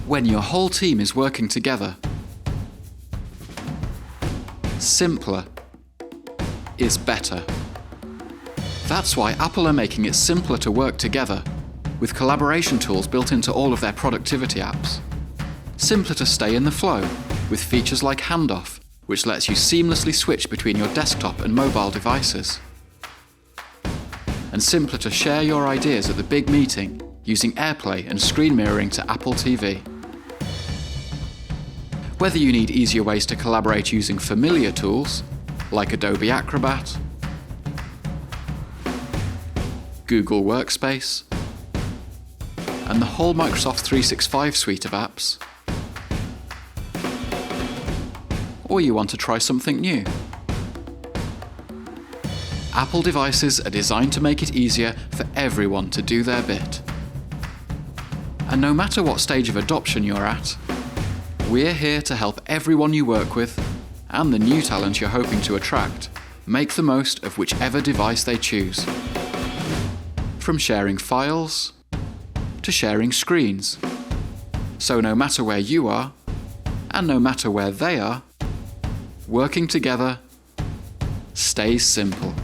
when your whole team is working together. Simpler is better. That's why Apple are making it simpler to work together, with collaboration tools built into all of their productivity apps. Simpler to stay in the flow, with features like Handoff, which lets you seamlessly switch between your desktop and mobile devices. And simpler to share your ideas at the big meeting using AirPlay and screen mirroring to Apple TV. Whether you need easier ways to collaborate using familiar tools, like Adobe Acrobat, Google Workspace, and the whole Microsoft 365 suite of apps, or you want to try something new. Apple devices are designed to make it easier for everyone to do their bit. And no matter what stage of adoption you're at, we're here to help everyone you work with, and the new talent you're hoping to attract, make the most of whichever device they choose. From sharing files to sharing screens. So no matter where you are, and no matter where they are, working together stays simple.